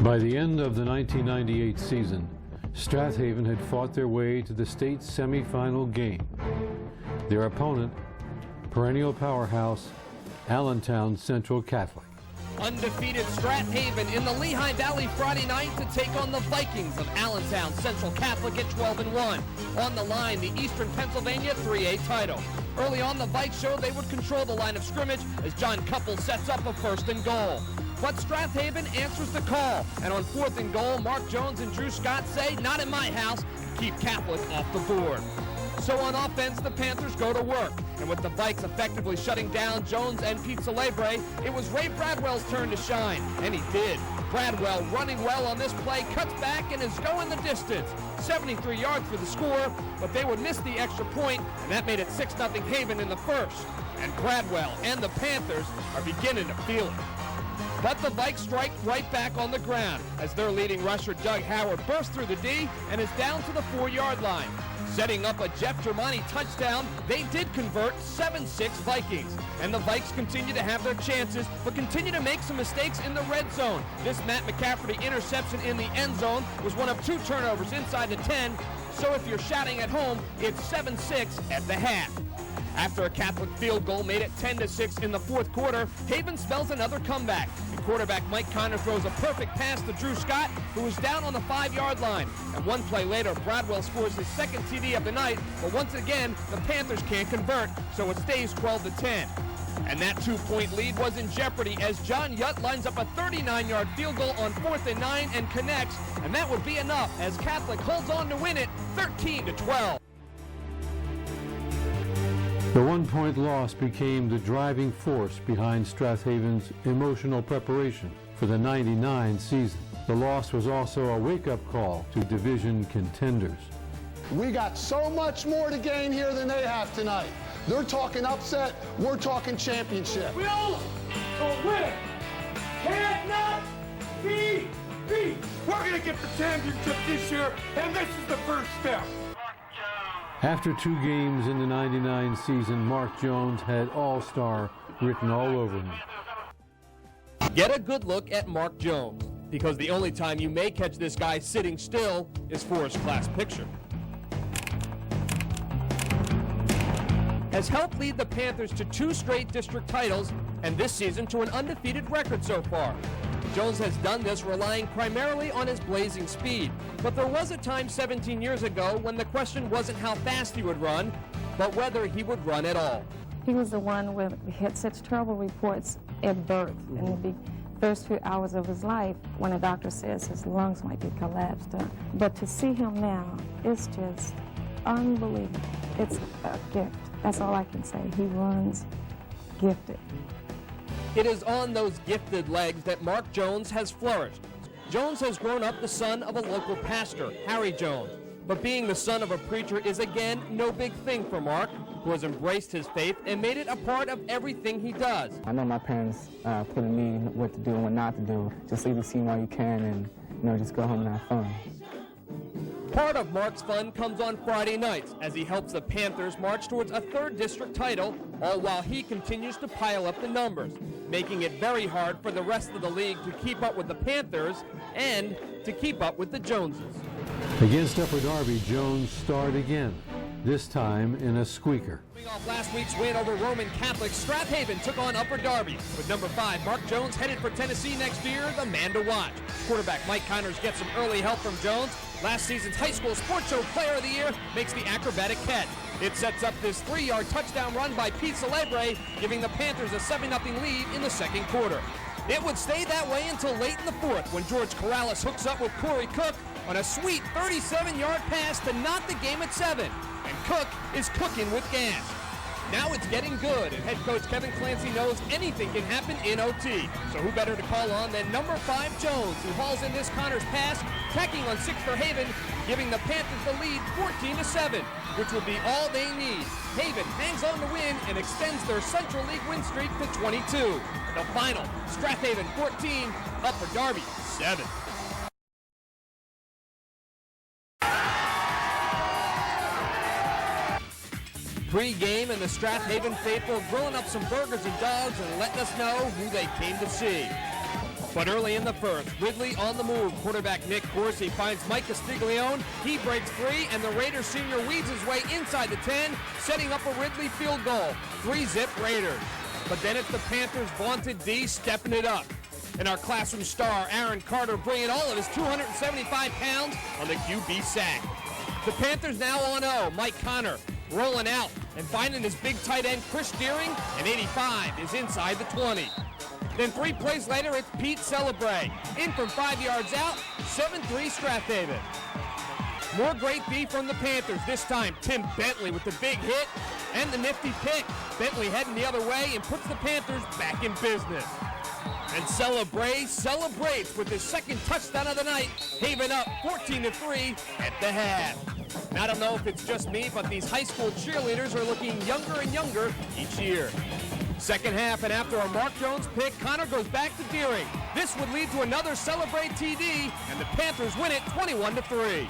By the end of the 1998 season, Strath had fought their way to the state semifinal game. Their opponent, perennial powerhouse, Allentown Central Catholic. Undefeated Strath in the Lehigh Valley Friday night to take on the Vikings of Allentown Central Catholic at 12-1. On the line, the Eastern Pennsylvania 3A title. Early on, the Vikes showed they would control the line of scrimmage as John Couple sets up a 1st and goal. But Strath answers the call, and on 4th and goal, Mark Jones and Drew Scott say, "Not in my house," to keep Catholic off the board. So on offense, the Panthers go to work, and with the Vikes effectively shutting down Jones and Pete Celebre, it was Ray Bradwell's turn to shine, and he did. Bradwell, running well on this play, cuts back and is going the distance. 73 yards for the score, but they would miss the extra point, and that made it 6-0 Haven in the first. And Bradwell and the Panthers are beginning to feel it. But the Vikes strike right back on the ground as their leading rusher, Doug Howard, bursts through the D and is down to the 4-yard line. Setting up a Jeff Germani touchdown, they did convert 7-6 Vikings. And the Vikes continue to have their chances, but continue to make some mistakes in the red zone. This Matt McCafferty interception in the end zone was one of 2 turnovers inside the 10, so if you're shouting at home, it's 7-6 at the half. After a Catholic field goal made it 10-6 in the 4th quarter, Haven spells another comeback. And quarterback Mike Connor throws a perfect pass to Drew Scott, who was down on the 5-yard line. And one play later, Bradwell scores his 2nd TD of the night, but once again, the Panthers can't convert, so it stays 12-10. And that 2-point lead was in jeopardy as John Yutt lines up a 39-yard field goal on 4th and 9 and connects, and that would be enough as Catholic holds on to win it 13-12. The 1-point loss became the driving force behind Strath emotional preparation for the '99 season. The loss was also a wake-up call to division contenders. We got so much more to gain here than they have tonight. They're talking upset, we're talking championship. We all win. Cannot be beat. We're going to get the championship this year, and this is the first step. After 2 games in the '99 season, Mark Jones had All-Star written all over him. Get a good look at Mark Jones, because the only time you may catch this guy sitting still is for his class picture. Has helped lead the Panthers to 2 straight district titles, and this season to an undefeated record so far. Jones has done this relying primarily on his blazing speed. But there was a time 17 years ago when the question wasn't how fast he would run, but whether he would run at all. He was the one who had such terrible reports at birth in the first few hours of his life when a doctor says his lungs might be collapsed. But to see him now, it's just unbelievable. It's a gift. That's all I can say. He runs gifted. It is on those gifted legs that Mark Jones has flourished. Jones has grown up the son of a local pastor, Harry Jones. But being the son of a preacher is again no big thing for Mark, who has embraced his faith and made it a part of everything he does. I know my parents put in me what to do and what not to do. Just leave the scene while you can and just go home and have fun. Part of Mark's fun comes on Friday nights as he helps the Panthers march towards a 3rd district title, all while he continues to pile up the numbers, making it very hard for the rest of the league to keep up with the Panthers and to keep up with the Joneses. Against Upper Darby, Jones starred again, this time in a squeaker. Coming off last week's win over Roman Catholic, Strath took on Upper Darby. With number 5, Mark Jones headed for Tennessee next year, the man to watch. Quarterback Mike Connors gets some early help from Jones. Last season's high school sports show player of the year makes the acrobatic catch. It sets up this 3-yard touchdown run by Pete Celebre, giving the Panthers a 7-0 lead in the 2nd quarter. It would stay that way until late in the 4th when George Corrales hooks up with Corey Cook on a sweet 37-yard pass to knot the game at 7. And Cook is cooking with gas. Now it's getting good, and head coach Kevin Clancy knows anything can happen in OT. So who better to call on than number 5 Jones, who hauls in this Connors pass, tacking on 6 for Haven, giving the Panthers the lead 14-7, which would be all they need. Haven hangs on to win and extends their Central League win streak to 22. The final, Strath 14, Upper Darby 7. Pre-game, and the Strath Haven faithful grilling up some burgers and dogs and letting us know who they came to see. But early in the first, Ridley on the move. Quarterback Nick Corsi finds Mike Castiglione. He breaks free, and the Raiders senior weaves his way inside the 10, setting up a Ridley field goal. 3-zip Raiders. But then it's the Panthers' vaunted D stepping it up. And our classroom star, Aaron Carter, bringing all of his 275 pounds on the QB sack. The Panthers now on 0. Mike Connor rolling out and finding his big tight end, Chris Deering, and 85 is inside the 20. Then 3 plays later, it's Pete Celebrate. In from 5 yards out, 7-3 Strath Haven. More great B from the Panthers. This time, Tim Bentley with the big hit and the nifty pick. Bentley heading the other way and puts the Panthers back in business. And Celebrate celebrates with his second touchdown of the night. Haven up 14-3 at the half. Now, I don't know if it's just me, but these high school cheerleaders are looking younger and younger each year. Second half, and after a Mark Jones pick, Connor goes back to Deering. This would lead to another Celebrate TD, and the Panthers win it 21-3.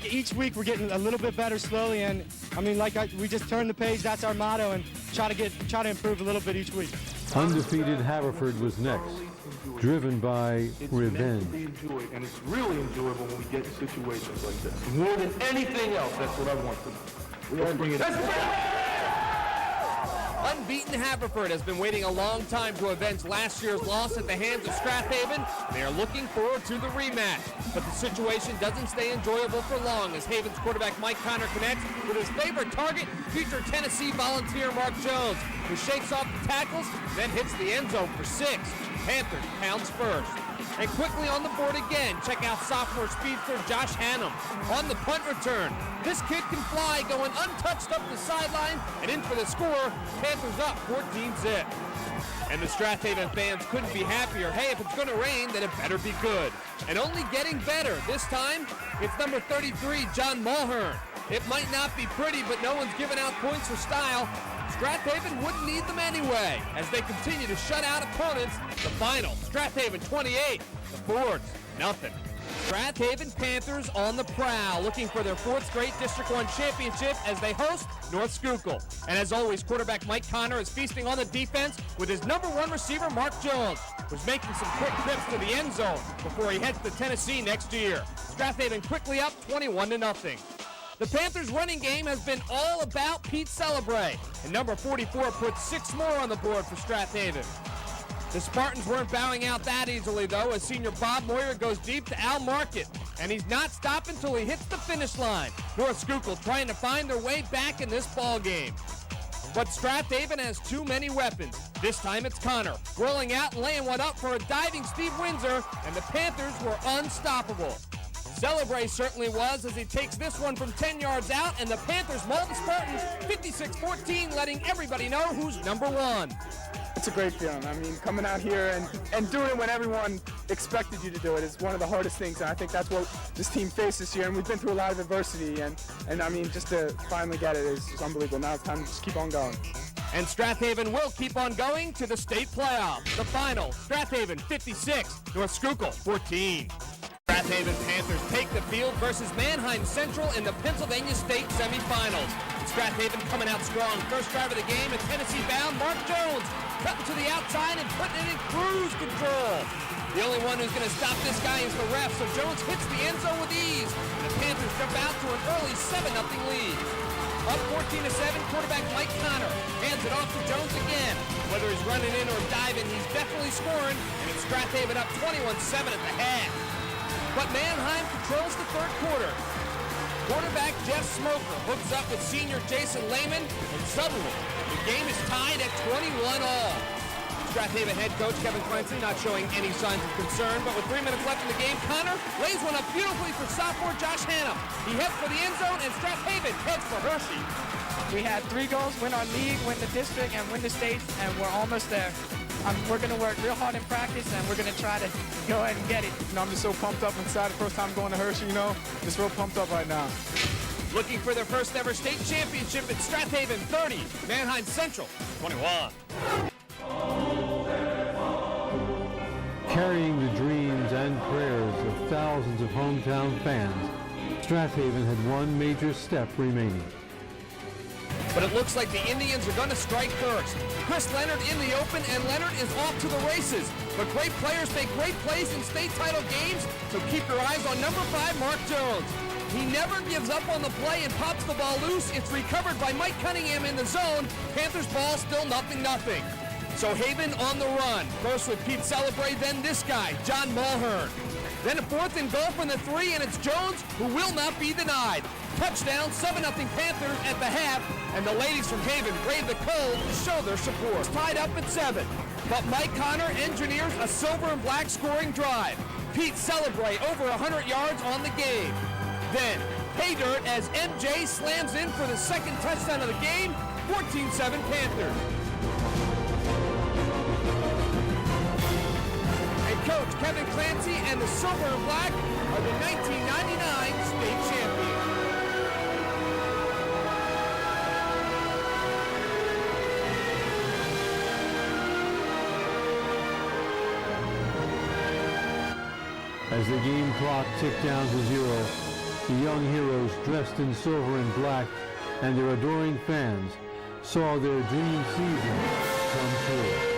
Each week we're getting a little bit better slowly, and I mean, we just turn the page. That's our motto, and try to improve a little bit each week. Undefeated Haverford was next, driven by revenge. And it's really enjoyable when we get in situations like this. More than anything else, that's what I want to do. Let's bring it up. Unbeaten Haverford has been waiting a long time to avenge last year's loss at the hands of Strath Haven. They are looking forward to the rematch. But the situation doesn't stay enjoyable for long as Haven's quarterback Mike Connor connects with his favorite target, future Tennessee volunteer Mark Jones, who shakes off the tackles, then hits the end zone for 6. Panthers pounds first. And quickly on the board again, check out sophomore speedster Josh Hannum. On the punt return, this kid can fly, going untouched up the sideline and in for the score. Panthers up 14-zip. And the Strath Haven fans couldn't be happier. Hey, if it's going to rain, then it better be good. And only getting better. This time, it's number 33, John Mulhern. It might not be pretty, but no one's giving out points for style. Strath Haven wouldn't need them anyway as they continue to shut out opponents. The final, Strath Haven 28, the Fords, nothing. Strath Haven Panthers on the prowl, looking for their 4th straight District 1 championship as they host North Schuylkill. And as always, quarterback Mike Connor is feasting on the defense with his number 1 receiver, Mark Jones, who's making some quick trips to the end zone before he heads to Tennessee next year. Strath Haven quickly up 21-0. The Panthers' running game has been all about Pete Celebrate, and number 44 puts 6 more on the board for Strath Haven. The Spartans weren't bowing out that easily, though, as senior Bob Moyer goes deep to Al Market, and he's not stopping until he hits the finish line. North Schuylkill trying to find their way back in this ball game. But Strath Haven has too many weapons. This time it's Connor, rolling out and laying one up for a diving Steve Windsor, and the Panthers were unstoppable. Celebrate certainly was as he takes this one from 10 yards out, and the Panthers maul the Spartans 56-14, letting everybody know who's number 1. It's a great feeling. I mean, coming out here and doing it when everyone expected you to do it is one of the hardest things, and I think that's what this team faced this year, and we've been through a lot of adversity, and I mean, just to finally get it is unbelievable. Now it's time to just keep on going. And Strath Haven will keep on going to the state playoffs. The final, Strath Haven 56, North Schuylkill 14. Strath Haven Panthers take the field versus Manheim Central in the Pennsylvania State semifinals. Strath Haven coming out strong. First drive of the game, and Tennessee bound Mark Jones cutting to the outside and putting it in cruise control. The only one who's going to stop this guy is the ref, so Jones hits the end zone with ease, and the Panthers jump out to an early 7-0 lead. Up 14-7, quarterback Mike Connor hands it off to Jones again. Whether he's running in or diving, he's definitely scoring, and it's Strath Haven up 21-7 at the half. But Manheim controls the third quarter. Quarterback Jeff Smoker hooks up with senior Jason Lehman, and suddenly the game is tied at 21-all. Strath Haven head coach Kevin Clancy not showing any signs of concern, but with 3 minutes left in the game, Connor lays one up beautifully for sophomore Josh Hannum. He heads for the end zone, and Strath Haven heads for Hershey. We had 3 goals, win our league, win the district, and win the state, and we're almost there. We're going to work real hard in practice, and we're going to try to go ahead and get it. You know, I'm just so pumped up inside. The first time going to Hershey, you know, just real pumped up right now. Looking for their first ever state championship at Strath Haven 30, Manheim Central 21. Carrying the dreams and prayers of thousands of hometown fans, Strath Haven had one major step remaining. but it looks like the Indians are going to strike first. Chris Leonard in the open, and Leonard is off to the races. But great players make great plays in state title games, so keep your eyes on number 5, Mark Jones. He never gives up on the play and pops the ball loose. It's recovered by Mike Cunningham in the zone. Panthers ball still 0-0. So Haven on the run. First with Pete Celebrate, then this guy, John Mulhern. Then a 4th and goal from the 3, and it's Jones who will not be denied. Touchdown, 7-0 Panthers at the half, and the ladies from Haven brave the cold to show their support. It's tied up at 7, but Mike Connor engineers a silver and black scoring drive. Pete Celebrate over 100 yards on the game. Then pay dirt as MJ slams in for the second touchdown of the game, 14-7 Panthers. And Coach Kevin Clancy and the Silver and Black are the 1999 state champions. As the game clock ticked down to 0, the young heroes dressed in silver and black and their adoring fans saw their dream season come true.